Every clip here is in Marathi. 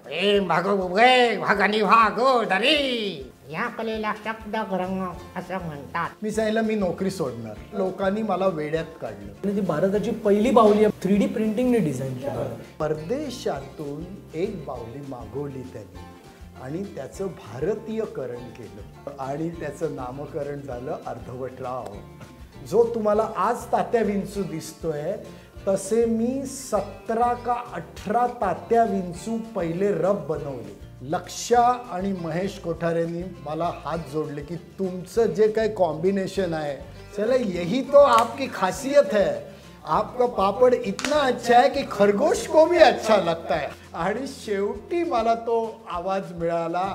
प्रेम भागोगे भागानी भागोदरी या कलेला शब्द रंग असं म्हणतात. मी सांगितलं मी नोकरी सोडणार. लोकांनी मला वेड्यात काढलं. आणि ती भारताची पहिली बाहुली 3D प्रिंटिंगने डिझाईन केली. परदेशातून एक बाहुली मागवली त्यांनी आणि त्याचं भारतीयकरण केलं आणि त्याचं नामकरण झालं अर्धवटराव. जो तुम्हाला आज तात्या विंचू दिसतोय तसे मी 17 का 18 तात्या विंचू पहिले रब बनवले. लक्षा आणि महेश कोठारेंनी मला हात जोडले की तुमचं जे काही कॉम्बिनेशन आहे चला यही तो आपकी खासियत है. आपका पापड़ इतना अच्छा है कि खरगोश को भी अच्छा लगता है. आणि शेवटी मला तो आवाज मिळाला.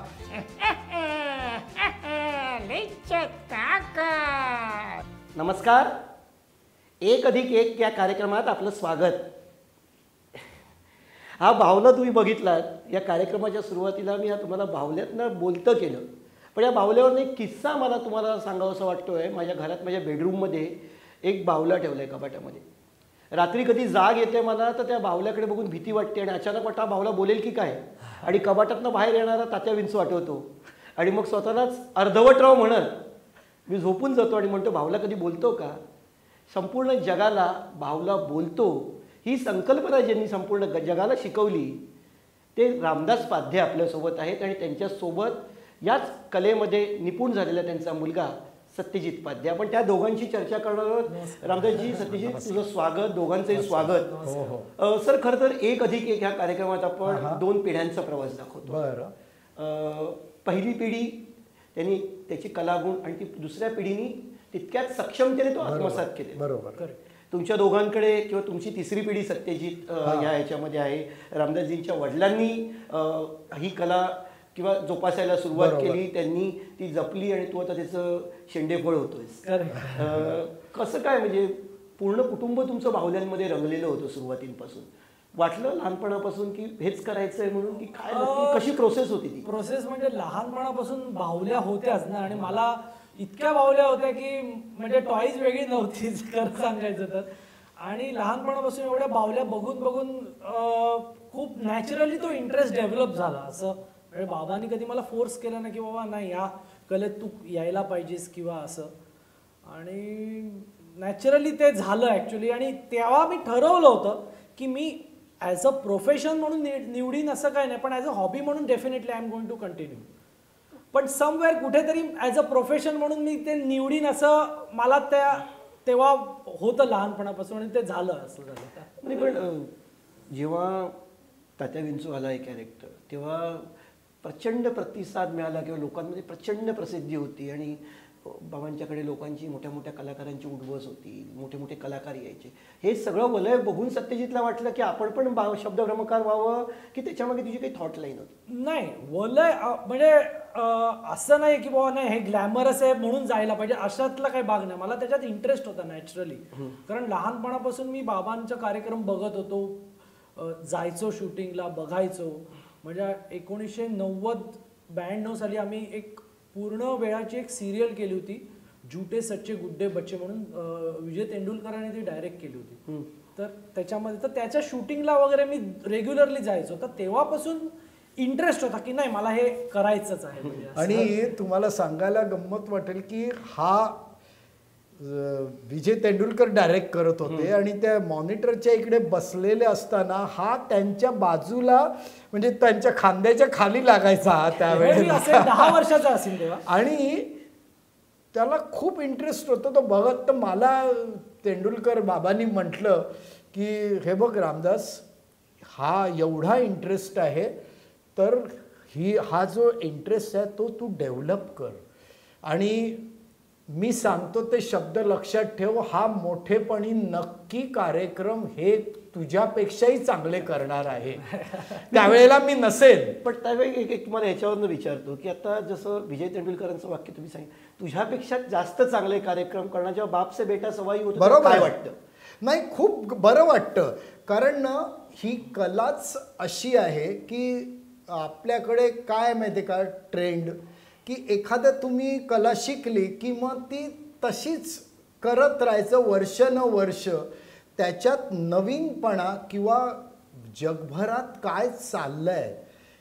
नमस्कार. 1+1 या कार्यक्रमात आपलं स्वागत. हा बाहुला तुम्ही बघितलात. या कार्यक्रमाच्या सुरुवातीला मी तुम्हाला बाहुल्यातनं बोलतं केलं, पण या बाहुल्यावरून एक किस्सा मला तुम्हाला सांगावासा वाटतोय. माझ्या घरात माझ्या बेडरूममध्ये एक बाहुला ठेवला आहे कपाटामध्ये. रात्री कधी जाग येते मला तर त्या बाहुल्याकडे बघून भीती वाटते आणि अचानक वाटतं हा बाहुला बोलेल की काय आणि कपाटातनं बाहेर येणारा तात्या विंचू आठवतो आणि मग स्वतःलाच अर्धवटराव म्हणत मी झोपून जातो आणि म्हणतो बाहुला कधी बोलतो का. संपूर्ण जगाला बाहुला बोलतो ही संकल्पना ज्यांनी संपूर्ण जगाला शिकवली ते रामदास पाध्ये आपल्यासोबत आहेत आणि त्यांच्यासोबत याच कलेमध्ये निपुण झालेला त्यांचा मुलगा सत्यजित पाध्ये. आपण त्या दोघांची चर्चा करणार आहोत. रामदासजी, सत्यजित, तुझं स्वागत. दोघांचंही स्वागत. सर, खरं तर 1+1 ह्या कार्यक्रमात आपण 2 पिढ्यांचा प्रवास दाखवतो. बरं. पहिली पिढी त्यांनी त्याची कलागुण आणि ती दुसऱ्या पिढीने तितक्याच सक्षमतेने तो आत्मसात केले. बरोबर. तुमच्या दोघांकडे किंवा तुमची तिसरी पिढी सत्यजित ह्याच्यामध्ये आहे. रामदासजींच्या वडिलांनी ही कला किंवा जोपासायला सुरुवात केली, त्यांनी ती जपली आणि तू आता त्याचं शेंडेफळ होतोयस. कसं काय, म्हणजे पूर्ण कुटुंब तुमचं बाहुल्यांमध्ये रंगलेलं होतं सुरुवातीपासून. वाटलं लहानपणापासून की हेच करायचं आहे म्हणून, की काय कशी प्रोसेस होती ती? प्रोसेस म्हणजे लहानपणापासून बाहुल्या होत्याच ना. आणि मला इतक्या बाहुल्या होत्या की म्हणजे टॉईज वेगळी नव्हतीच खरं सांगायचं तर. आणि लहानपणापासून एवढ्या बाहुल्या बघून बघून खूप नॅचरली तो इंटरेस्ट डेव्हलप झाला. असं म्हणजे बाबांनी कधी मला फोर्स केला ना की बाबा नाही या कलेत तू यायला पाहिजेस किंवा असं. आणि नॅचरली ते झालं ॲक्च्युली. आणि तेव्हा मी ठरवलं होतं की मी ॲज अ प्रोफेशन म्हणून निवडीन असं काय नाही, पण ॲज अ हॉबी म्हणून definitely I am going to continue. पण समवेअर कुठेतरी ॲज अ प्रोफेशन म्हणून मी ते निवडीन असं मला तेव्हा होतं लहानपणापासून आणि ते झालं. असं झालं. नाही, पण जेव्हा तात्या विंचू आला हे कॅरेक्टर तेव्हा प्रचंड प्रतिसाद मिळाला किंवा लोकांमध्ये प्रचंड प्रसिद्धी होती आणि बाबांच्याकडे लोकांची मोठ्या मोठ्या कलाकारांची उठबस होती, मोठे मोठे कलाकार यायचे. हे सगळं वलय बघून सत्यजितला वाटलं की आपण पण शब्दभ्रमकार व्हावं, की त्याच्यामागे तुझी काही थॉट लाईन होती? नाही, वलय म्हणजे असं नाही की बाबा नाही हे ग्लॅमरस आहे म्हणून जायला पाहिजे अशातला काही भाग नाही. मला त्याच्यात इंटरेस्ट होता नॅचरली. कारण लहानपणापासून मी बाबांचा कार्यक्रम बघत होतो, जायचो शूटिंगला, बघायचो. म्हणजे 1990-92 साली आम्ही एक पूर्ण वेळाची एक सिरियल केली होती, झुटे सच्चे गुड्डे बच्चे म्हणून. विजय तेंडुलकरांनी ती डायरेक्ट केली होती. तर त्याच्यामध्ये तर त्याच्या शूटिंगला वगैरे मी रेग्युलरली जायचो. तर तेव्हापासून इंटरेस्ट होता की नाही मला हे करायचंच आहे. आणि तुम्हाला सांगायला गंमत वाटेल की हा विजय तेंडुलकर डायरेक्ट करत होते आणि त्या मॉनिटरच्या इकडे बसलेले असताना हा त्यांच्या बाजूला म्हणजे त्यांच्या खांद्याच्या खाली लागायचा हा त्यावेळेला. 10 वर्षाचा असेल तेव्हा. आणि त्याला खूप इंटरेस्ट होता तो बघत. तर मला तेंडुलकर बाबांनी म्हटलं की हे बघ रामदास, हा एवढा इंटरेस्ट आहे तर हा जो इंटरेस्ट आहे तो तू डेव्हलप कर आणि मी सांगतो ते शब्द लक्षात ठेव. हा मोठेपणी नक्की कार्यक्रम हे तुझ्यापेक्षाही चांगले करणार आहे. त्यावेळेला मी नसेल. पण त्यावेळी एक तुम्हाला याच्यावरनं विचारतो की आता जसं विजय तेंडुलकरांचं वाक्य तुम्ही सांगितलं तुझ्यापेक्षा जास्त चांगले कार्यक्रम करणार जेव्हा बाप से बेटा सवाई होतं, बरोबर काय वाटतं? नाही, खूप बरं वाटतं. कारण ना ही कलाच अशी आहे की आपल्याकडे काय माहिती का ट्रेंड की एखादं तुम्ही कला शिकली की मग ती तशीच करत राहायचं वर्ष. त्याच्यात नवीनपणा किंवा जगभरात काय चाललंय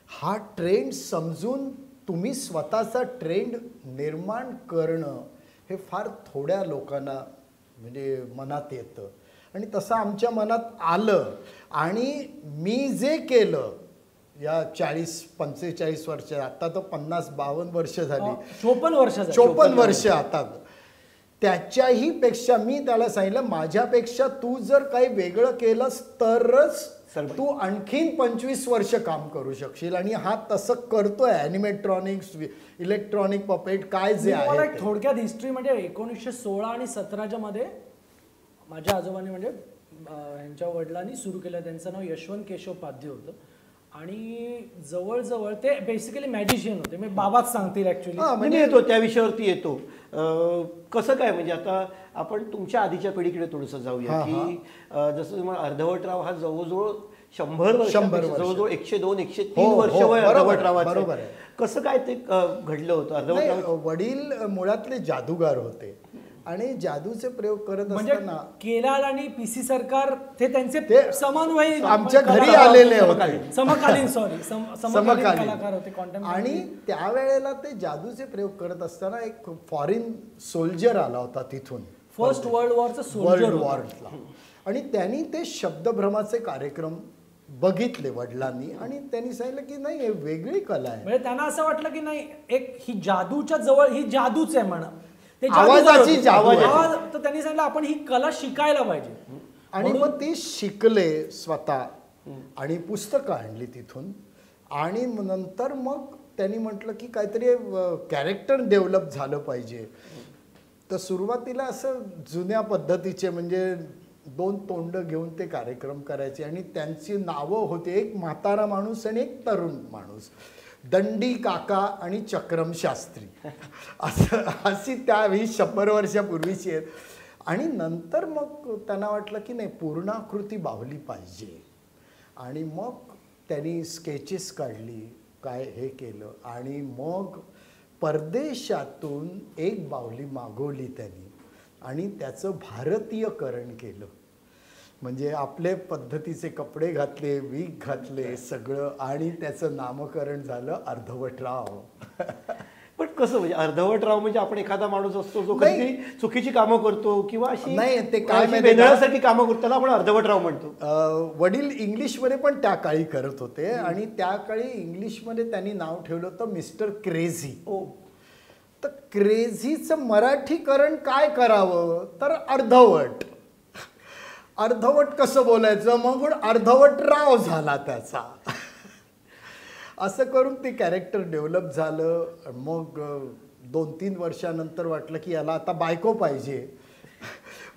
हा ट्रेंड समजून तुम्ही स्वतःचा ट्रेंड निर्माण करणं हे फार थोड्या लोकांना म्हणजे मनात येतं आणि तसं आमच्या मनात आलं आणि मी जे केलं या 40-45 वर्ष, आता तर 50-52 वर्ष झाली, 54 वर्ष आता, त्याच्याही पेक्षा मी त्याला सांगितलं माझ्यापेक्षा तू जर काही वेगळं केलंस तरच तू आणखीन 25 वर्ष काम करू शकशील आणि हा तसं करतोय. ॲनिमेट्रॉनिक्स, इलेक्ट्रॉनिक पपेट काय जे आहे थोडक्यात हिस्ट्री म्हणजे 1916 आणि 17च्या मध्ये माझ्या आजोबांनी म्हणजे यांच्या वडिलांनी सुरू केलं. त्यांचं नाव यशवंत केशव पाध्ये होतं आणि जवळजवळ ते बेसिकली मॅजिशियन होते. मी बाबाच सांगतील ऍक्च्युली. म्हणजे येतो त्या विषयावरती येतो. कसं काय म्हणजे आता आपण तुमच्या आधीच्या पिढीकडे थोडंसं जाऊया की जसं तुम्हाला अर्धवटराव हा जवळजवळ 100 वर्ष, जवळजवळ 102-103 वर्ष वय अर्धवटरावाचं. कसं काय ते घडलं होतं? अर्धवटराव वडील मुळातले जादूगार होते आणि जादूचे प्रयोग करत असताना केलाल आणि पीसी सरकार ते त्यांचे समन्वयी आमच्या घरी आलेले होते, समकालीन कलाकार होते. आणि त्यावेळेला ते जादूचे प्रयोग करत असताना एक फॉरेन सोल्जर आला होता तिथून, फर्स्ट वर्ल्ड वॉरचा वर्ल्ड वॉरला, आणि त्यांनी ते शब्दभ्रमाचे कार्यक्रम बघितले वडिलांनी आणि त्यांनी सांगितलं की नाही हे वेगळी कला आहे. म्हणजे त्यांना असं वाटलं की नाही एक ही जादूच्या जवळ ही जादूच आहे म्हणा, आवाजाची तर त्यांनी सांगितलं आपण ही कला शिकायला पाहिजे. आणि मग ती शिकले स्वतः आणि पुस्तकं आणली तिथून. आणि नंतर मग त्यांनी म्हटलं की काहीतरी कॅरेक्टर डेव्हलप झालं पाहिजे. तर सुरुवातीला असं जुन्या पद्धतीचे म्हणजे 2 तोंड घेऊन ते कार्यक्रम करायचे आणि त्यांची नावं होती, एक म्हातारा माणूस आणि एक तरुण माणूस, दंडी काका आणि चक्रम शास्त्री, असं अशी त्यावेळी 100 वर्षापूर्वीची आहेत. आणि नंतर मग त्यांना वाटलं की नाही पूर्णाकृती बाहुली पाहिजे आणि मग त्यांनी स्केचेस काढली, काय हे केलं आणि मग परदेशातून एक बाहुली मागवली त्यांनी आणि त्याचं भारतीयकरण केलं. म्हणजे आपले पद्धतीचे कपडे घातले, वीग घातले सगळं आणि त्याचं नामकरण झालं अर्धवटराव. पण कसं म्हणजे अर्धवटराव म्हणजे आपण एखादा माणूस असतो जो कधी चुकीची कामं करतो किंवा अशी नाही ते काय वेगळ्यासारखी कामं करतो त्याला आपण अर्धवटराव म्हणतो. वडील इंग्लिशमध्ये पण त्या काळी करत होते आणि त्या काळी इंग्लिशमध्ये त्यांनी नाव ठेवलं होतं मिस्टर क्रेझी. तर क्रेझीचं मराठीकरण काय करावं तर अर्धवट. अर्धवट कसं बोलायचं मग अर्धवटराव झाला त्याचा. असं करून ते कॅरेक्टर डेव्हलप झालं. मग 2-3 वर्षानंतर वाटलं की याला आता बायको पाहिजे.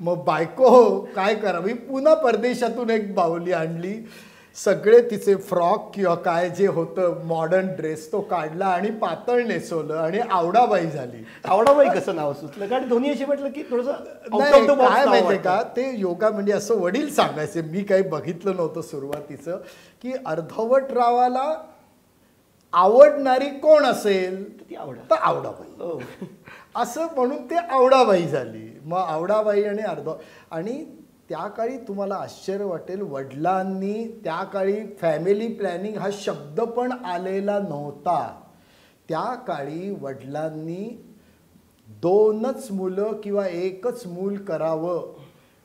मग बायको काय करावी, पुन्हा परदेशातून एक बाहुली आणली, सगळे तिचे फ्रॉक किंवा काय जे होतं मॉडर्न ड्रेस तो काढला आणि पातळ नेसवलं आणि आवडाबाई झाली. आवडाबाई कसं नाव सुचलं? कारण दोन्ही अशी म्हटलं की थोडंसं काय माहितीये का ते योगा म्हणजे असं वडील सांगायचे, मी काही बघितलं नव्हतं सुरुवातीचं, की अर्धवटरावाला आवडणारी कोण असेल तर आवडाबाई, असं म्हणून ते आवडाबाई झाली. मग आवडाबाई आणि आणि त्या काळी तुम्हाला आश्चर्य वाटेल वडिलांनी त्या काळी फॅमिली प्लॅनिंग हा शब्द पण आलेला नव्हता. त्या काळी वडिलांनी 2च मुलं किंवा 1च मूल करावं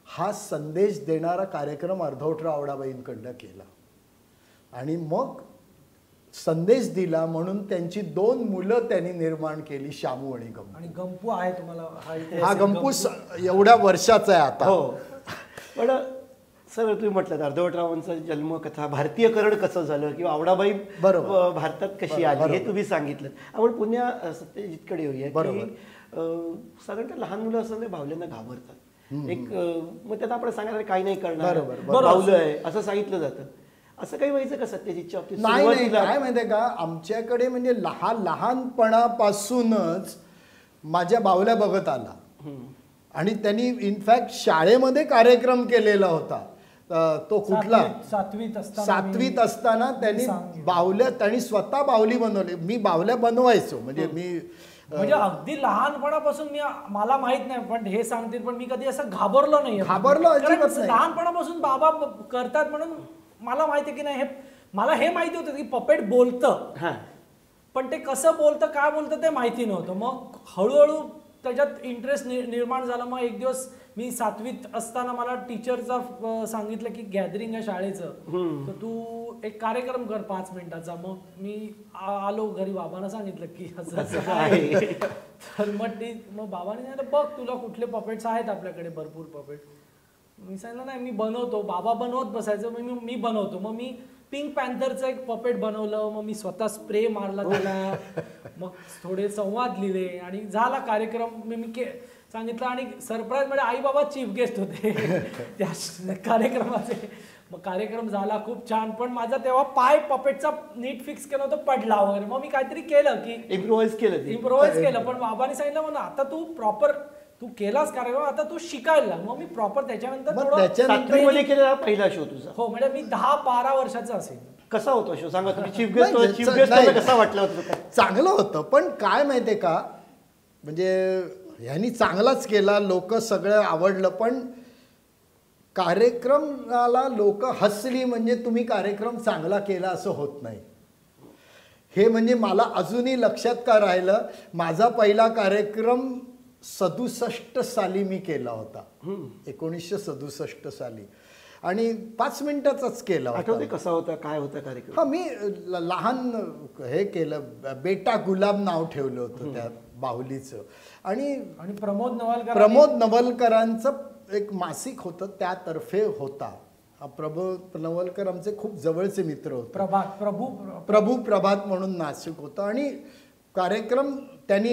हा संदेश देणारा कार्यक्रम अर्धवटराव आवडाबाईंकडनं केला आणि मग संदेश दिला म्हणून त्यांची 2 मुलं त्यांनी निर्माण केली, शामू आणि गंपू. आणि गंपू आहे तुम्हाला हा गंपू एवढ्या वर्षाचा आहे आता. हो पण सर तुम्ही म्हटलं अर्धवटरावांचा जन्मकथा, भारतीयकरण कसं झालं किंवा आवडाबाई भारतात कशी आली हे तुम्ही सांगितलं. आपण पुन्हा सत्यजितकडे येऊया की साधारणतः लहान मुलं असं भावल्यांना घाबरतात. एक मग त्यांना आपण सांगायला काही नाही करणार, भावलं आहे असं सांगितलं जातं. असं काही व्हायचं का सत्यजितच्या बाबतीत? नाही, काय माहितीये का आमच्याकडे म्हणजे लहानपणापासूनच माझ्या बावल्या बघत आला आणि त्यांनी इनफॅक्ट शाळेमध्ये कार्यक्रम केलेला होता. तो कुठला 7वीत असताना त्यांनी बावल्या, त्यांनी स्वतः बावली बनवली. मी बावल्या बनवायचो म्हणजे म्हणजे अगदी लहानपणापासून मला माहित नाही पण हे सांगतील पण मी कधी असं घाबरलो नाही. घाबरलो अजिबात नाही. लहानपणापासून बाबा करतात म्हणून मला माहिती आहे की नाही हे मला हे माहिती होतं की पपेट बोलतं, हां पण ते कसं बोलतं काय बोलतं ते माहिती नव्हतं. मग हळूहळू त्याच्यात इंटरेस्ट निर्माण झाला. मग एक दिवस मी 7वीत असताना मला टीचरचा सांगितलं की गॅदरिंग आहे शाळेचं, तर तू एक कार्यक्रम कर 5 मिनिटाचा. मग मी आलो घरी, बाबांना सांगितलं की असं असं आहे. तर मग बाबांनी सांगितलं बघ तुला कुठले पपेट्स आहेत आपल्याकडे भरपूर पपेट. मी सांगितलं नाही मी बनवतो. बाबा बनवत बसायचं, मी बनवतो. मग मी पिंक पॅन्थरचं एक पपेट बनवलं. मग मी स्वतः स्प्रे मारला त्याला, मग थोडे संवाद लिहिले आणि झाला कार्यक्रम. मी सांगितलं आणि सरप्राईज मध्ये आई बाबा चीफ गेस्ट होते त्या कार्यक्रमाचे. मग कार्यक्रम झाला खूप छान, पण माझा तेव्हा पाय पपेटचा नीट फिक्स केला होता, पडला वगैरे. मग मी काहीतरी केलं की इम्प्रोवाइज केलं. पण बाबांनी सांगितलं म्हणून आता तू प्रॉपर तू केलास कार्यक्रम, आता तू शिकायला लाग. मग मी प्रॉपर त्याच्यानंतर मध्ये केलेला पहिला शो तुझा. हो, म्हणजे मी 10-12 वर्षाचा असेल. कसा होता शो सांगा तुम्ही? चीफ गेस्ट कसा वाटला होता? चांगलं होतं, पण काय माहितीये का, म्हणजे ह्यांनी चांगलाच केला, लोक सगळं आवडलं, पण कार्यक्रमाला लोक हसली म्हणजे तुम्ही कार्यक्रम चांगला केला असं होत नाही. हे म्हणजे मला अजूनही लक्षात का राहिलं, माझा पहिला कार्यक्रम 67 साली मी केला होता, 1967 साली, आणि 5 मिनिटाचाच केला होता. आठवते कसा होता, काय होता कार्यक्रम? हा, मी लहान हे केलं, बेटा गुलाब नाव ठेवलं होतं त्या बाहुलीचं. आणि प्रमोद नवलकरांचं एक मासिक होतं, त्यातर्फे होता. प्रमोद नवलकर आमचे खूप जवळचे मित्र होते. प्रभात म्हणून नाशिक होता. आणि कार्यक्रम त्यांनी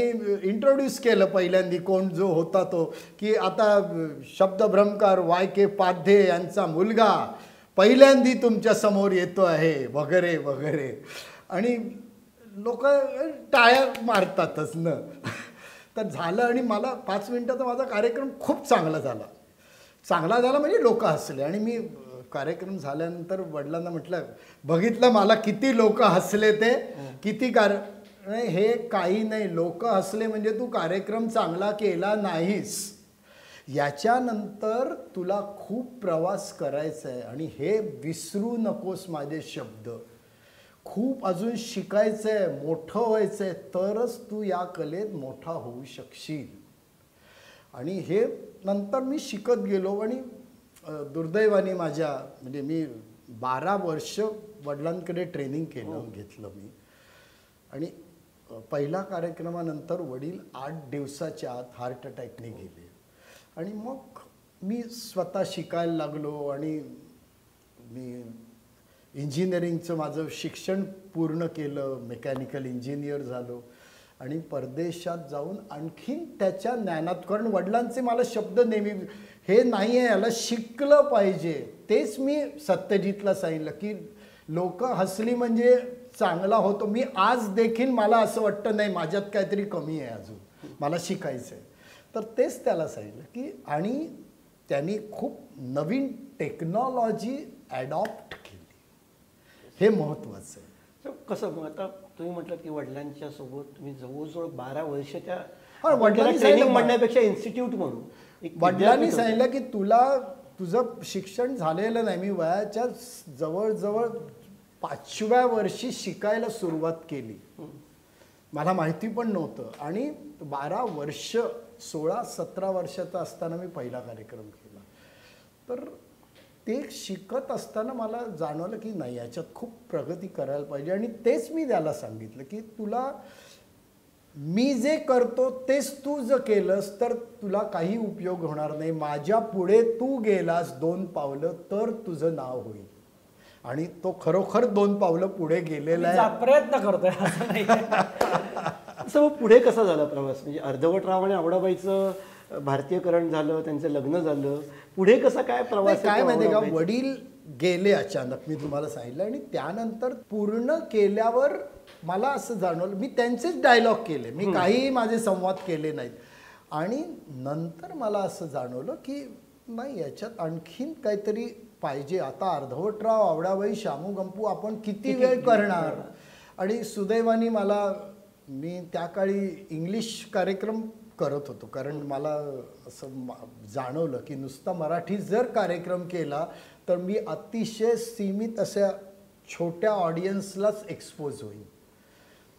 इंट्रोड्यूस केलं पहिल्यांदा, कोण जो होता तो, की आता शब्दभ्रमकार YK पाध्ये यांचा मुलगा पहिल्यांदा तुमच्या समोर येतो आहे वगैरे वगैरे. आणि लोक टाळ्या मारतातच ना. तर झालं, आणि मला 5 मिनिटाचा माझा कार्यक्रम खूप चांगला झाला म्हणजे लोक हसले. आणि मी कार्यक्रम झाल्यानंतर वडिलांना म्हटलं, बघितलं मला किती लोक हसले, ते किती हे काही नाही, लोक हसले म्हणजे तू कार्यक्रम चांगला केला नाहीस. याच्यानंतर तुला खूप प्रवास करायचा आहे, आणि हे विसरू नकोस माझे शब्द. खूप अजून शिकायचं आहे, मोठं व्हायचं आहे, तरच तू या कलेत मोठा होऊ शकशील. आणि हे नंतर मी शिकत गेलो. आणि दुर्दैवाने म्हणजे मी 12 वर्ष वडिलांकडे ट्रेनिंग घेतलं मी. आणि पहिल्या कार्यक्रमानंतर वडील 8 दिवसाच्या आत हार्ट अटॅकने गेले. आणि मग मी स्वतः शिकायला लागलो, आणि मी इंजिनिअरिंगचं माझं शिक्षण पूर्ण केलं, मेकॅनिकल इंजिनियर झालो. आणि परदेशात जाऊन आणखीन त्याच्या ज्ञानात, कारण वडिलांचे मला शब्द नेहमी, हे नाही आहे, याला शिकलं पाहिजे. तेच मी सत्यजितला सांगितलं की लोक हसली म्हणजे चांगला होतो. मी आज देखील मला असं वाटतं नाही माझ्यात काहीतरी कमी आहे, अजून मला शिकायचं आहे. तर तेच त्याला सांगितलं की, आणि त्यांनी खूप नवीन टेक्नॉलॉजी ॲडॉप्ट केली, हे महत्त्वाचं आहे. कसं मग आता तुम्ही म्हटलं की वडिलांच्या सोबत तुम्ही जवळजवळ 12 वर्ष त्या वडिलांनी ट्रेनिंग म्हणण्यापेक्षा इन्स्टिट्यूट म्हणून वडिलांनी सांगितलं की तुझं शिक्षण झालेलं नाही. मी वयाच्या जवळजवळ 5व्या वर्षी शिकायला सुरुवात केली, मला माहिती पण नव्हतं. आणि 12 वर्ष 16-17 वर्षाचा असताना मी पहिला कार्यक्रम केला. तर ते शिकत असताना मला जाणवलं की नाही, याच्यात खूप प्रगती करायला पाहिजे. आणि तेच मी त्याला सांगितलं की तुला मी जे करतो तेच तू जर केलंस तर तुला काही उपयोग होणार नाही. माझ्या पुढे तू गेलास 2 पावलं तर तुझं नाव होईल. आणि तो खरोखर 2 पावलं पुढे गेलेला आहे, प्रयत्न करतोय असं नाही. असं मग पुढे कसा झाला प्रवास? म्हणजे अर्धवटराव आणि आवडाबाईचं भारतीयकरण झालं, त्यांचं लग्न झालं, पुढे कसा काय प्रवास? काय माहिती का, वडील गेले अचानक, मी तुम्हाला सांगितलं. आणि त्यानंतर पूर्ण केल्यावर मला असं जाणवलं, मी त्यांचेच डायलॉग केले, मी काही माझे संवाद केले नाहीत. आणि नंतर मला असं जाणवलं की नाही, याच्यात आणखीन काहीतरी पाहिजे. आता अर्धवटराव, आवडाबाई, शामू गंपू आपण किती वेळ करणार. आणि सुदैवाने मी त्या काळी इंग्लिश कार्यक्रम करत होतो, कारण मला असं जाणवलं की नुसता मराठी जर कार्यक्रम केला तर मी अतिशय सीमित अशा छोट्या ऑडियन्सलाच एक्सपोज होईल.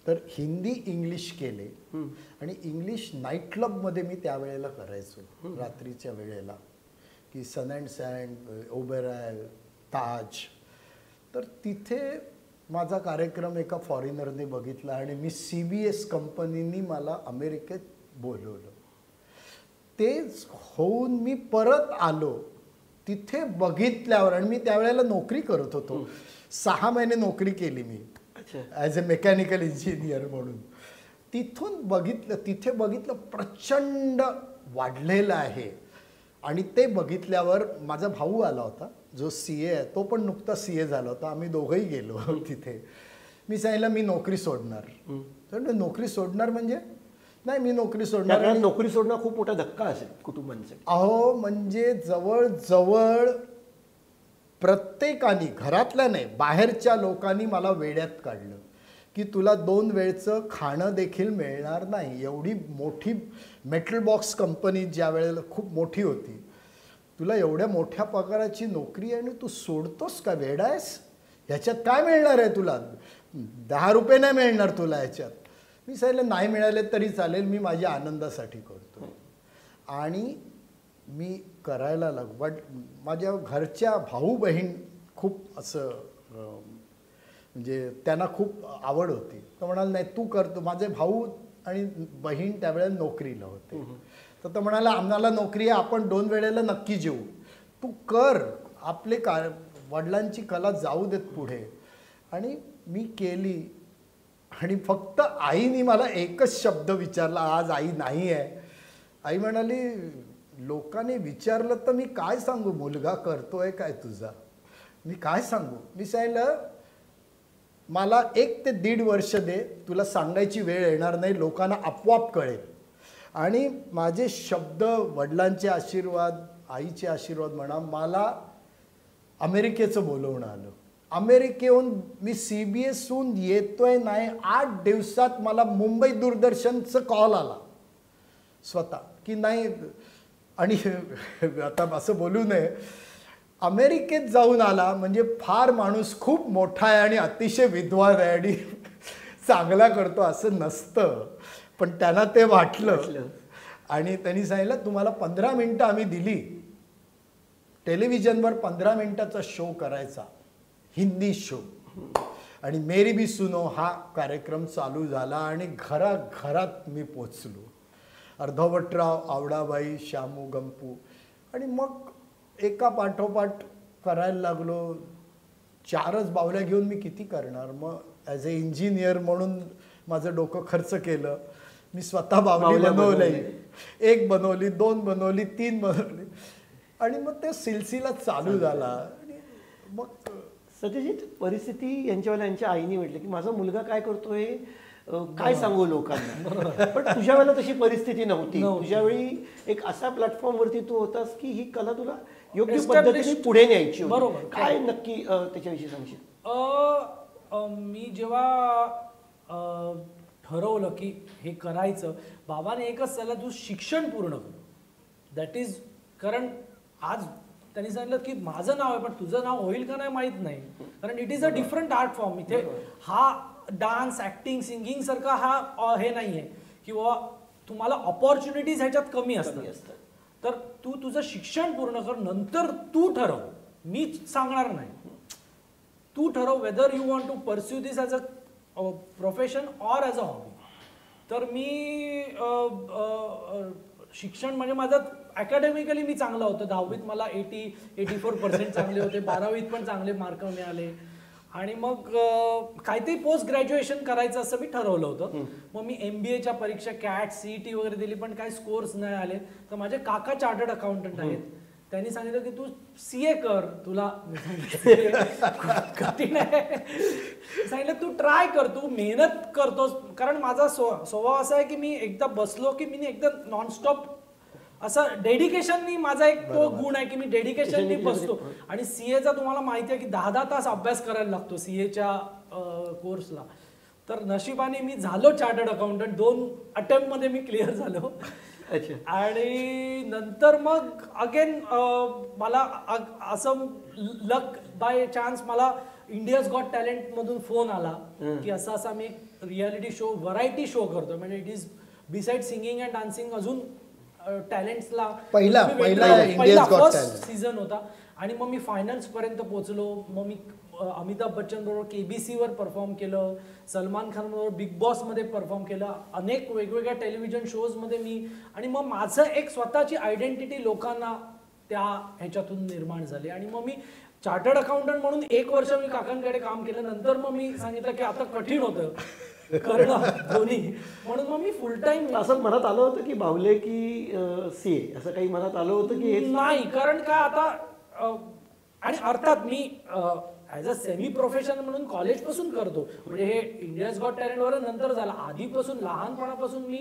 तर हिंदी इंग्लिश केले आणि इंग्लिश नाईट क्लबमध्ये मी त्यावेळेला करायचो रात्रीच्या वेळेला, की सन अँड सँड, ओबेरॉय, ताज. तर तिथे माझा कार्यक्रम एका फॉरेनरने बघितला आणि मी CBS कंपनीनी मला अमेरिकेत बोलवलं. तेच होऊन मी परत आलो. तिथे बघितल्यावर, आणि मी त्यावेळेला नोकरी करत होतो, 6 महिने नोकरी केली मी ॲज अ मेकॅनिकल इंजिनियर म्हणून. तिथे बघितलं प्रचंड वाढलेलं आहे. आणि ते बघितल्यावर माझा भाऊ आला होता जो CA आहे, तो पण नुकता CA झाला होता. आम्ही दोघंही गेलो तिथे. मी सांगितलं मी नोकरी सोडणार. तर नोकरी सोडणार म्हणजे नाही, मी नोकरी सोडणार. नोकरी सोडणं खूप मोठा धक्का असेल कुटुंबांसाठी. अहो म्हणजे जवळजवळ प्रत्येकाने, घरातल्या नाही बाहेरच्या लोकांनी मला वेड्यात काढलं की तुला 2 वेळचं खाणं देखील मिळणार नाही. एवढी मोठी मेटल बॉक्स कंपनी ज्या वेळेला खूप मोठी होती, तुला एवढ्या मोठ्या पगाराची नोकरी आणि तू सोडतोस का, वेडा आहेस? ह्याच्यात काय मिळणार आहे तुला? 10 रुपये नाही मिळणार तुला ह्याच्यात. मी सांगितलं नाही मिळाले तरी चालेल, मी माझ्या आनंदासाठी करतो. आणि मी करायला लागलो. बट माझ्या घरच्या भाऊ बहीण खूप असं म्हणजे त्यांना खूप आवड होती. तर म्हणाल नाही तू करतो. माझे भाऊ आणि बहीण त्यावेळेला नोकरीला होते. तर तो म्हणाला आम्हाला नोकरी आहे, आपण 2 वेळेला नक्की जेऊ, तू कर, आपले वडिलांची कला जाऊ देत पुढे. आणि मी केली. आणि फक्त आईने मला एकच शब्द विचारला, आज आई नाही आहे. आई म्हणाली लोकांनी विचारलं तर मी काय सांगू, मुलगा करतोय काय तुझा, मी काय सांगू? मी सांगितलं मला 1 ते 1.5 वर्ष दे, तुला सांगायची वेळ येणार नाही, लोकांना आपोआप कळेल. आणि माझे शब्द, वडिलांचे आशीर्वाद, आईचे आशीर्वाद म्हणा, मला अमेरिकेचं बोलवणं आलं. अमेरिकेहून मी CBSहून येतोय नाही 8 दिवसात मला मुंबई दूरदर्शनचं कॉल आला स्वतः की नाही. आणि आता असं बोलू नये, अमेरिकेत जाऊन आला म्हणजे फार माणूस खूप मोठा आहे आणि अतिशय विद्वान आहे आणि चांगला करतो असं नसतं. पण त्यांना ते वाटलं. आणि त्यांनी सांगितलं तुम्हाला 15 मिनिटं आम्ही दिली, टेलिव्हिजनवर 15 मिनिटाचा शो करायचा, हिंदी शो. आणि मेरी भी सुनो हा कार्यक्रम चालू झाला आणि घराघरात मी पोचलो. अर्धवटराव, आवडाबाई, श्यामू, गंपू. आणि मग एका पाठोपाठ करायला लागलो. 4च बावल्या घेऊन मी किती करणार. मग ॲज अ इंजिनियर म्हणून माझं डोकं खर्च केलं. मी स्वतः बावली बनवली, 1 बनवली, 2 बनवली, 3 बनवली. आणि मग ते सिलसिला चालू झाला. आणि मग सत्यजित, परिस्थिती यांच्या आईने म्हटलं की माझा मुलगा काय करतोय, काय सांगू लोकांना. पण तुझ्या वेळेला तशी परिस्थिती नव्हती. तुझ्या वेळी एक असा प्लॅटफॉर्मवरती तू होतास की ही कला तुला योग्य पद्धतीने पुढे न्यायची. बरोबर. काय नक्की त्याच्याविषयी सांगशील? मी जेव्हा ठरवलं की हे करायचं, बाबाने एकच सल्ला, तू शिक्षण पूर्ण कर. दॅट इज, कारण आज त्यांनी सांगितलं की माझं नाव आहे पण तुझं नाव होईल का नाही माहीत नाही, कारण it is a different art form. इथे हा डान्स, ॲक्टिंग, सिंगिंग सारखा हा हे नाही आहे किंवा तुम्हाला ऑपॉर्च्युनिटीज ह्याच्यात कमी असतात. तर तू तुझं शिक्षण पूर्ण कर, नंतर तू ठरव, मी सांगणार नाही. तू ठरव whether you want to pursue this as a profession or as a hobby. तर मी शिक्षण म्हणजे माझं अकॅडमिकली मी चांगलं होतं. 10वीत मला 84% चांगले होते, 12वीत पण चांगले मार्क मिळाले. आणि मग काहीतरी पोस्ट ग्रॅज्युएशन करायचं असं मी ठरवलं होतं. मग मी MBAच्या परीक्षा, CAT, CET वगैरे दिली, पण काही स्कोर्स नाही आले. तर माझे काका चार्टर्ड अकाउंटंट आहेत, त्यांनी सांगितलं की तू CA कर, तुला कठीण आहे. सांगितलं तू ट्राय कर, तू मेहनत करतोस. कारण माझा स्वभाव असा आहे की मी एकदा बसलो की मी एकदा नॉनस्टॉप असं डेडिकेशननी, माझा एक तो गुण आहे की मी डेडिकेशननी बसतो. आणि CAचा तुम्हाला माहिती आहे की 10 तास अभ्यास करायला लागतो CAच्या कोर्सला. तर नशिबाने मी झालो चार्टर्ड अकाउंटंट. 2 अटेम्प्टमध्ये मी क्लिअर झालो. आणि नंतर मग अगेन मला असं लक बाय चान्स मला इंडियाज गॉट टॅलेंट मधून फोन आला की असं असं आम्ही एक रियालिटी शो व्हरायटी शो करतो, म्हणजे it is beside singing and dancing अजून टॅलेंट्सला पहिला India's Got first Talent. Season होता. आणि मग मी फायनल्स पर्यंत पोहोचलो. मग मी अमिताभ बच्चन बरोबर KBC वर परफॉर्म केलं, सलमान खान बरोबर बिग बॉस मध्ये परफॉर्म केलं, अनेक वेगवेगळ्या टेलिव्हिजन शोज मध्ये मी. आणि मग माझं एक स्वतःची आयडेंटिटी लोकांना त्या ह्याच्यातून निर्माण झाली. आणि मग मी चार्टर्ड अकाउंटंट म्हणून 1 वर्ष मी काकांकडे काम केलं. नंतर मग मी सांगितलं की आता कठीण होतं करणं दोन्ही, म्हणून मग मी फुल टाइम. असं मनात आलं होतं की बावले की CA असं काही मनात आलं होतं की नाही, कारण काय आता आणि अर्थात मी ॲज अ सेमी प्रोफेशनल म्हणून कॉलेजपासून करतो, म्हणजे हे इंडियाज गॉट टॅलेंट वगैरे नंतर झालं. आधीपासून लहानपणापासून मी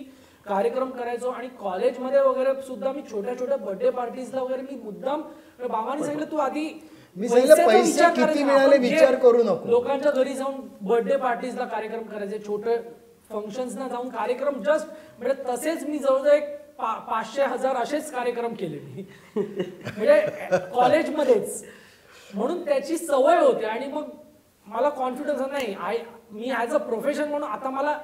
कार्यक्रम करायचो आणि कॉलेजमध्ये वगैरे सुद्धा मी छोट्या छोट्या बर्थडे पार्टीजला वगैरे मी मुद्दाम, बाबांनी सांगितलं तू आधी मी सांगितलं पैसे किती मिळाले विचार करू नको. लोकांच्या घरी जाऊन बर्थडे पार्टीजला कार्यक्रम करायचे, छोटे फंक्शन्सना जाऊन कार्यक्रम जस्ट, म्हणजे तसेच मी जवळजवळ एक 500-1000 असेच कार्यक्रम केले मी म्हणजे कॉलेजमध्येच. म्हणून त्याची सवय होते आणि मग मला कॉन्फिडन्स नाही. मी ॲज अ प्रोफेशन म्हणून आता मला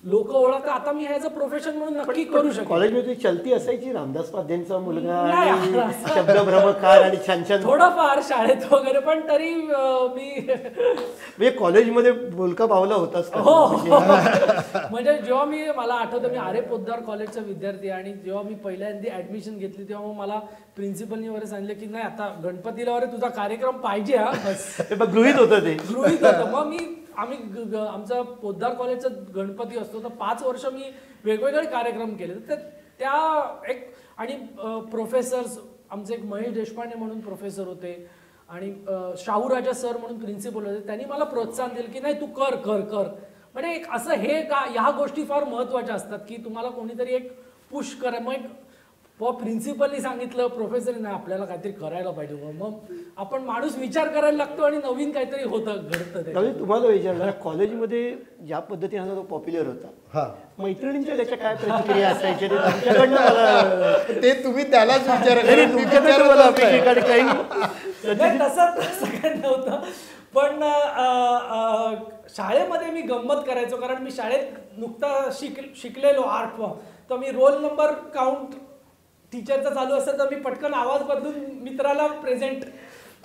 लोक ओळखतात, आता मी ॲज अ प्रोफेशन म्हणून नक्की करू शकतो. कॉलेजमध्ये चलती असायची रामदास पाध्यांचा मुलगा आणि शब्दभ्रमकार आणि छान छान थोडाफार शाळेत वगैरे, पण तरी मी म्हणजे कॉलेजमध्ये बोलका बावला होताच का? म्हणजे जेव्हा मला आठवतं मी आरे पोद्दार कॉलेजचा विद्यार्थी, आणि जेव्हा मी पहिल्यांदा ऍडमिशन घेतली तेव्हा मग मला प्रिन्सिपलनी वगैरे सांगितलं की नाही आता गणपतीला वगैरे तुझा कार्यक्रम पाहिजे हा बस. गृहीत होतं ते, गृहीत होतं. मग आम्ही आमचा पोद्दार कॉलेजचा गणपती असतो तर 5 वर्ष मी वेगवेगळे कार्यक्रम केले. तर त्या एक आणि प्रोफेसर्स आमचे एक महेश देशपांडे म्हणून प्रोफेसर होते आणि शाहूराजा सर म्हणून प्रिन्सिपल होते. त्यांनी मला प्रोत्साहन दिलं की नाही तू कर कर कर. म्हणजे एक असं हे का ह्या गोष्टी फार महत्त्वाच्या असतात की तुम्हाला कोणीतरी एक पुश करा. मग प्रिन्सिपलनी सांगितलं, प्रोफेसरनी नाही आपल्याला काहीतरी करायला पाहिजे, मग आपण माणूस विचार करायला लागतो आणि नवीन काहीतरी होतं घडतं. तुम्हाला विचारलं कॉलेजमध्ये ज्या पद्धतीने तो पॉप्युलर होता, मैत्रिणींच्या त्याच्या काय प्रतिक्रिया असायच्या ते तुमच्याकडनं मला ते तुम्ही त्यालाच विचारा. तसं काही नव्हतं, पण शाळेमध्ये मी गंमत करायचो कारण मी शाळेत नुकता शिकलेलो आर्ट फॉर्म. तर मी रोल नंबर काउंट टीचरचा चालू असेल तर मी पटकन आवाज बदलून मित्राला प्रेझेंट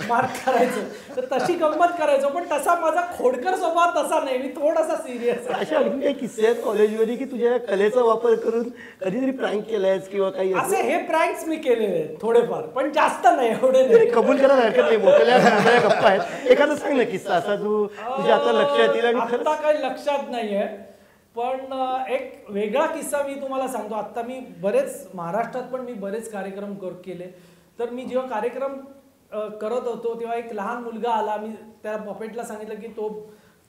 मार्क करायचो. तर तशी गंमत करायचो, पण तसा माझा खोडकर स्वभाव तसा नाही, मी थोडासा सिरियस. अशा आणखी काही किस्से आहेत कॉलेजमध्ये की तुझ्या कलेचा वापर करून कधीतरी प्रँक केलायस किंवा काही असे? हे प्रँक्स मी केलेले आहेत थोडेफार, पण जास्त नाही, एवढे नाही. कबूल करायला हरकत नाही, मोठ्या गप्पा आहेत. एखादा सांग ना किस्सा असा जो तुझ्या आता लक्षात येईल. आणि आता काही लक्षात नाहीये, पण एक वेगळा किस्सा मी तुम्हाला सांगतो. आता मी महाराष्ट्रात पण मी बरेच कार्यक्रम केले. तर मी जेव्हा कार्यक्रम करत होतो तेव्हा एक लहान मुलगा आला. मी त्याला पपेटला सांगितलं की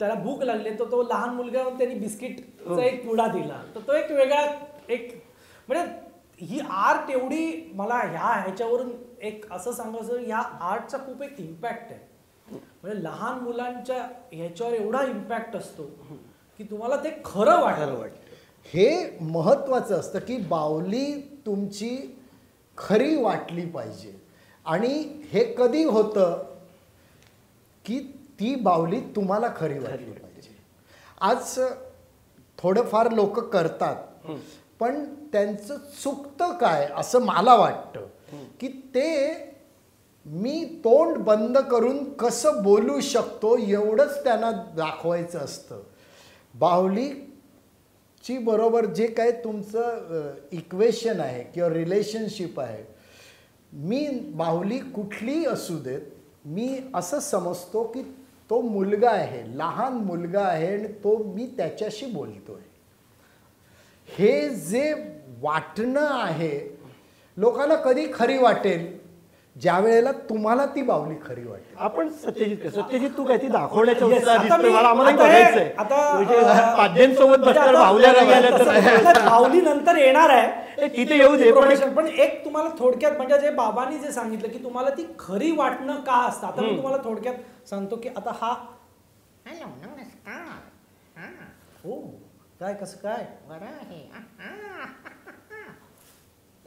त्याला भूक लागली, तर तो लहान मुलगा त्यांनी बिस्किटचा एक पुडा दिला. तर तो एक वेगळा म्हणजे ही आर्ट एवढी मला ह्याच्यावरून एक असं सांगायचं, ह्या आर्टचा खूप एक इम्पॅक्ट आहे. म्हणजे लहान मुलांच्या ह्याच्यावर एवढा इम्पॅक्ट असतो की तुम्हाला ते खरं वाटतं. हे महत्वाचं असतं की बावली तुमची खरी वाटली पाहिजे. आणि हे कधी होतं की ती बावली तुम्हाला खरी वाटली पाहिजे. आज थोडंफार लोक करतात, पण त्यांचं चुकतं काय असं मला वाटतं की ते मी तोंड बंद करून कसं बोलू शकतो एवढंच त्यांना दाखवायचं असतं. बाहुलीची बरोबर जे काय तुमचं इक्वेशन आहे किंवा रिलेशनशिप आहे, मी बाहुली कुठलीही असू देत, मी असं समजतो की तो मुलगा आहे, लहान मुलगा आहे आणि मी त्याच्याशी बोलतोय. हे जे वाटणं आहे लोकांना कधी खरी वाटेल ज्या वेळेला तुम्हाला ती बावली खरी वाटेल. आपण सत्यजित तू काय ती दाखवण्याच्या उत्साहात दिसतोय, मला आम्हाला बघायचंय. पाद्यांसोबत बसणार बाहुल्या तर बाहुली नंतर येणार आहे, तिथे येऊ दे. पण एक तुम्हाला थोडक्यात म्हणजे जे बाबांनी जे सांगितलं की तुम्हाला ती खरी वाटणं का असतं, आता मी तुम्हाला थोडक्यात सांगतो की आता हा हॅलो नमस्कार. हो काय कसं काय बरं आहे.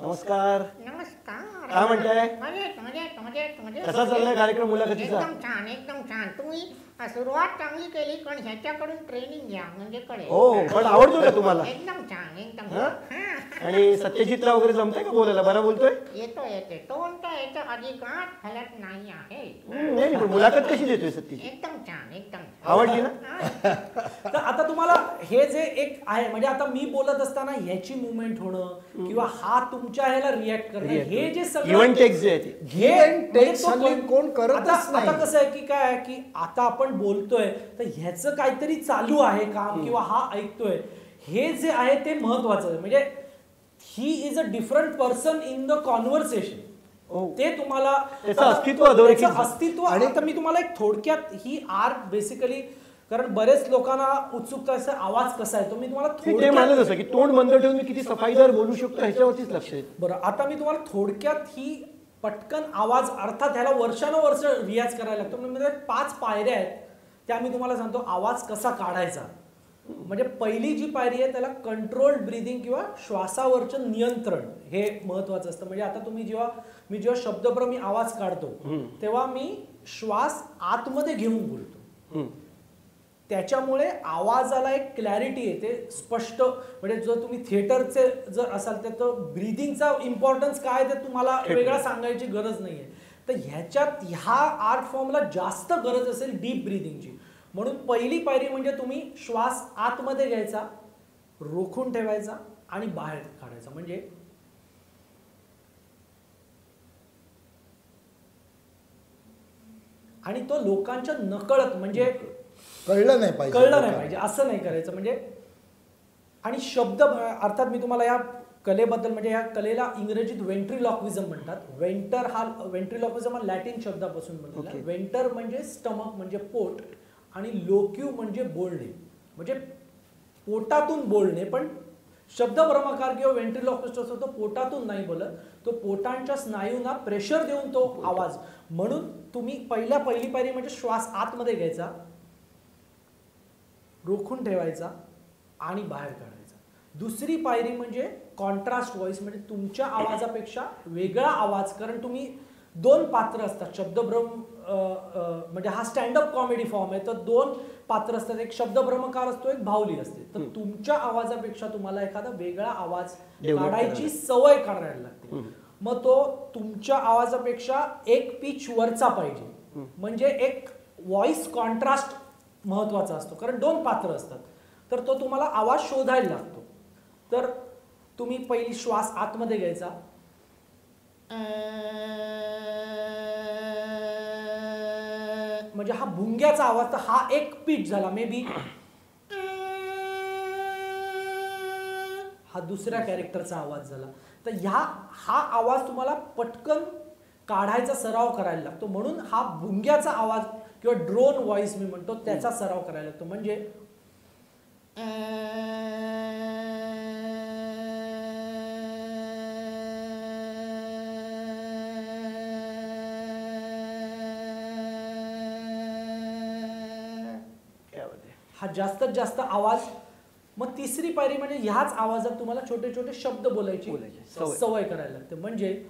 नमस्कार. नमस्कार. काय म्हणताय? मजेत मजेत मजेत मजेत. कसा चाललाय कार्यक्रम मुलाखतीचा? एकदम छान एकदम छान. तुम्ही सुरुवात चांगली केली पण ह्याच्याकडून ट्रेनिंग घ्या म्हणजे कळेल. हो, पण आवडतो का तुम्हाला? एकदम छान एकदम हा? छान. आणि सत्यजितला वगैरे जमतंय का बोलायला? बरा बोलतोय? येतो येते टोन तर याच्या अजिबात हलत नाही आहे. नाही, पण मुलाखत कशी देतोय सत्यजित? एकदम छान एकदम छान. आवडली ना? हा. तर आता तुम्हाला हे जे एक आहे म्हणजे आता मी बोलत असताना ह्याची मुवमेंट होणं किंवा हा तुमच्या ह्याला रिॲक्ट करणं हे जे सगळं इव्हन टेक्स जे आहे ते. हे Event म्हणजे takes तो हल्ली कोण करतच आता नाही. कसं आहे की काय आहे की आता आपण बोलतोय तर ह्याचं काहीतरी चालू आहे काम किंवा हा ऐकतोय हे जे आहे ते महत्वाचं आहे. म्हणजे he is a different person in the conversation. ते तुम्हाला त्याचं अस्तित्व अधोरेखित त्याचं झालं. अस्तित्व. आणि आता मी तुम्हाला एक थोडक्यात ही आर्ट बेसिकली कारण बरेच लोकांना उत्सुकता असते आवाज कसा आहे तो मी तुम्हाला ते म्हणत असं की तोंड बंद ठेवून मी किती सफाईदार बोलू शकतो ह्याच्यावरतीच लक्ष आहे. बरं आता मी तुम्हाला थोडक्यात ही पटकन आवाज अर्थात ह्याला वर्षानुवर्ष रियाज करायला लागतो. म्हणजे 5 पायऱ्या आहेत त्या मी तुम्हाला सांगतो आवाज कसा काढायचा. म्हणजे पहिली जी पायरी आहे त्याला कंट्रोल्ड ब्रीदिंग किंवा श्वासावरचं नियंत्रण हे महत्वाचं असतं. म्हणजे आता तुम्ही जेव्हा शब्दभ्रमी आवाज काढतो तेव्हा मी श्वास आतमध्ये घेऊन बोलतो. त्याच्यामुळे आवाजाला एक क्लॅरिटी येते स्पष्ट. म्हणजे जर तुम्ही थिएटरचे जर असाल तर ब्रीदिंगचा इम्पॉर्टन्स काय ते तुम्हाला वेगळा सांगायची गरज नाहीये. तर ह्याच्यात ह्या आर्ट फॉर्मला जास्त गरज असेल डीप ब्रीदिंगची. म्हणून पहिली पायरी म्हणजे तुम्ही श्वास आतमध्ये घ्यायचा, रोखून ठेवायचा आणि बाहेर काढायचा. म्हणजे आणि तो लोकांच्या नकळत म्हणजे कळलं नाही पाहिजे असं नाही करायचं. म्हणजे आणि शब्द अर्थात मी तुम्हाला या कलेबद्दल म्हणजे या कलेला इंग्रजीत वेंट्रिलॉक्विझम म्हणतात. वेंट्रिलॉक्विझम हा लॅटिन शब्दापासून बनलेला. वेंटर म्हणजे स्टमक म्हणजे पोट आणि लोक्यू म्हणजे बोलणे म्हणजे पोटातून बोलणे. पण शब्दभ्रमकार किंवा वेंट्रिलॉक्विस्ट असतो तो पोटातून नाही बोलत, तो पोटांच्या स्नायूंना प्रेशर देऊन तो आवाज. म्हणून तुम्ही पहिली पायरी म्हणजे श्वास आतमध्ये घ्यायचा, रोखून ठेवायचा आणि बाहेर काढायचा. दुसरी पायरी म्हणजे कॉन्ट्रास्ट व्हॉइस म्हणजे तुमच्या आवाजापेक्षा वेगळा आवाज. कारण तुम्ही 2 पात्र असतात. शब्दभ्रम म्हणजे हा स्टँडअप कॉमेडी फॉर्म आहे तर 2 पात्र असतात. एक शब्दभ्रमकार असतो, एक बाहुली असते. तर तुमच्या आवाजापेक्षा तुम्हाला एखादा वेगळा आवाज काढायची सवय करायला लागते. मग तो तुमच्या आवाजापेक्षा एक पिच वरचा पाहिजे. म्हणजे एक व्हॉइस कॉन्ट्रास्ट महत्वाचा असतो कारण 2 पात्र असतात. तर तो तुम्हाला आवाज शोधायला लागतो. तर तुम्ही पहिली श्वास आतमध्ये घ्यायचा, म्हणजे हा भुंग्याचा आवाज. तर हा एक पिच झाला. मे बी हा दुसऱ्या कॅरेक्टरचा आवाज झाला. तर हा आवाज तुम्हाला पटकन काढायचा सराव करायला लागतो. म्हणून हा भुंग्याचा आवाज किंवा ड्रोन व्हॉइस मी म्हणतो त्याचा सराव करायला लागतो. म्हणजे हा जास्तीत जास्त आवाज. मग तिसरी पायरी म्हणजे ह्याच आवाजात तुम्हाला छोटे छोटे शब्द बोलायची सवय करायला लागते. म्हणजे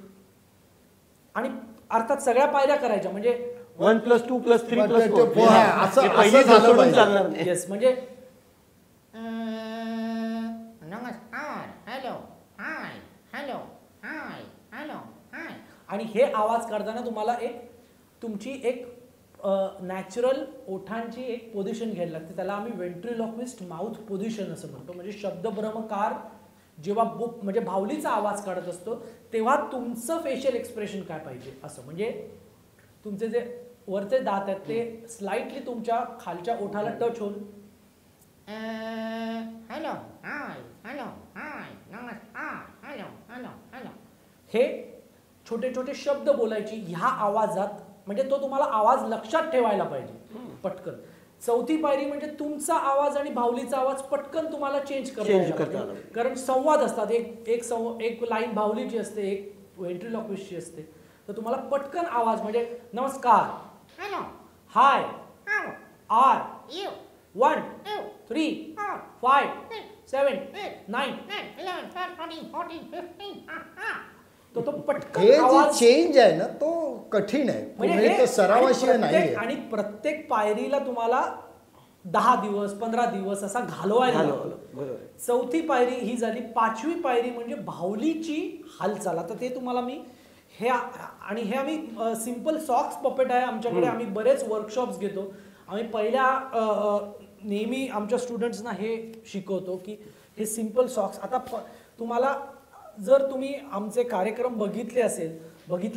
आणि अर्थात सगळ्या पायऱ्या करायच्या. म्हणजे 1+2+3+4 असं चालणार नाही. येस म्हणजे नमस्कार, हॅलो, हाय, हॅलो, हाय, हॅलो, हाय. आणि हे आवाज काढताना तुम्हाला तुमची एक नॅचरल ओठांची एक पोझिशन घ्यायला लागते. त्याला आम्ही वेंट्रिलॉक्विस्ट माउथ पोझिशन असं म्हणतो. म्हणजे शब्दभ्रमकार जेव्हा म्हणजे बाहुलीचा आवाज काढत असतो तेव्हा तुमचं फेशियल एक्सप्रेशन काय पाहिजे असं. म्हणजे तुमचे जे वरचे दात आहेत ते स्लाइटली तुमच्या खालच्या ओठाला टच होऊन हॅलो, हाय, हॅलो, हाय, नमस्कार, हॅलो, हॅलो, हॅलो. हे छोटे छोटे शब्द बोलायची ह्या आवाजात. म्हणजे तो तुम्हाला आवाज लक्षात ठेवायला पाहिजे पटकन. चौथी पायरी म्हणजे तुमचा आवाज आणि बाहुलीचा आवाज पटकन तुम्हाला चेंज करता. कारण संवाद असतात. एक लाईन बाहुलीची असते, एक वेंट्रिलॉक्विस्टची असते. तर तुम्हाला पटकन आवाज म्हणजे नमस्कार, hello, hi, how, are, you, 1 3 5 7 9 11 12 13 14 15 तो पटकन हे जे आवाज चेंज आहे ना तो कठीण आहे म्हणजे पुढे हे तो सरावाशिवाय आणि नाहीये आणि प्रत्येक पायरीला तुम्हाला 10 दिवस 15 दिवस असा घालवायला लागतो. बरोबर. चौथी पायरी ही झाली. 5वी पायरी म्हणजे बाहुलीची हालचाल. आता ते तुम्हाला मी हे आणि हे आम्ही सिम्पल सॉक्स पपेट आहे आमच्याकडे. आम्ही बरेच वर्कशॉप्स घेतो. आम्ही पहिल्या नेहमी आमच्या स्टुडंट्सना हे शिकवतो की हे सिम्पल सॉक्स. आता तुम्हाला जर तुम्ही आमचे कार्यक्रम बघितले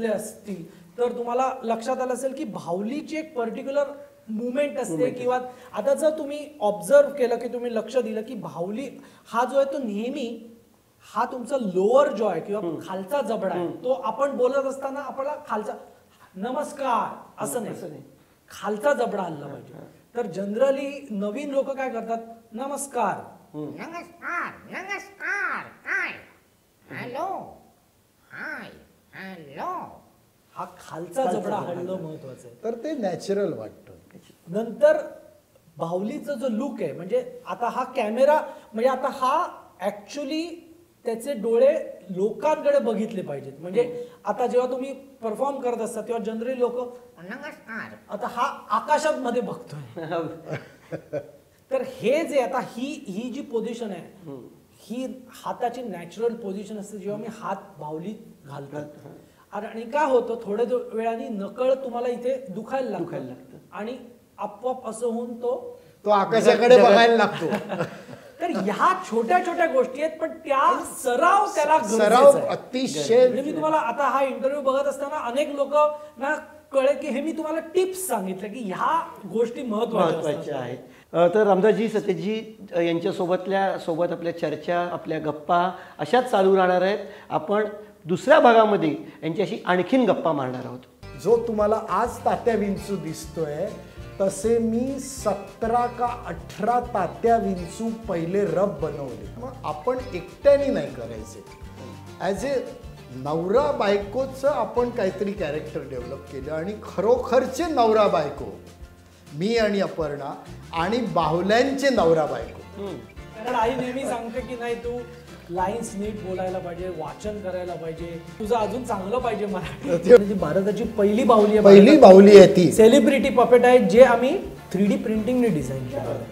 असतील तर तुम्हाला लक्षात आलं असेल की बाहुलीची एक पर्टिक्युलर मुवमेंट असते किंवा आता जर तुम्ही ऑब्झर्व केलं की तुम्ही लक्ष दिलं की बाहुली हा जो आहे तो नेहमी हा तुमचा लोअर जॉ आहे किंवा खालचा जबडा आहे. तो आपण बोलत असताना आपल्याला खालचा नमस्कार असं नाही, खालचा जबडा हल्ला पाहिजे. तर जनरली नवीन लोक काय करतात, नमस्कार नमस्कार नमस्कार काय हॅलो हाय हॅलो. हा खालचा जबडा हलणं महत्वाचं आहे. तर ते नॅचरल वाटतं. नंतर बाहुलीचा जो लुक आहे म्हणजे आता हा कॅमेरा म्हणजे आता हा ऍक्च्युली त्याचे डोळे लोकांकडे बघितले पाहिजेत. म्हणजे आता जेव्हा तुम्ही परफॉर्म करत असता तेव्हा जनरली लोक नमस्कार आता हा आकाशात मध्ये बघतोय. तर हे जे आता ही जी पोझिशन आहे ही हाताची नॅचरल पोझिशन असते जेव्हा मी हात बाहुलीत घालतो. आणि काय होतं थोड्या वेळाने नकळ तुम्हाला इथे दुखायला लागतं आणि आपोआप असं होऊन तो आकाशाकडे बघायला लागतो. तर ह्या छोट्या छोट्या गोष्टी आहेत पण त्या सराव त्याला सराव अतिशय. म्हणजे मी तुम्हाला आता हा इंटरव्ह्यू बघत असताना अनेक लोक ना कळे की हे मी तुम्हाला टिप्स सांगितलं की ह्या गोष्टी महत्वाच्या आहेत. तर रामदासजी सत्यजी सोबत आपल्या चर्चा आपल्या गप्पा अशाच चालू राहणार आहेत. आपण दुसऱ्या भागामध्ये यांच्याशी आणखीन गप्पा मारणार आहोत. जो तुम्हाला आज तात्या विंचू दिसतोय तसे मी 17 का 18 तात्या विंचू पहिले रब बनवले. मग आपण एकट्याने नाही करायचे. ॲज ए नवरा बायकोचं आपण काहीतरी कॅरेक्टर डेव्हलप केलं आणि खरोखरचे नवरा बायको मी आणि अपर्णा आणि बाहुल्यांचे नवरा बायको. कारण आई नेहमी सांगते की नाही तू लाईन्स नीट बोलायला पाहिजे, वाचन करायला पाहिजे, तुझं अजून चांगलं पाहिजे मराठी. भारताची पहिली बाहुली आहे ती सेलिब्रिटी पपेट आहे जे आम्ही 3D प्रिंटिंगने डिझाईन केलं.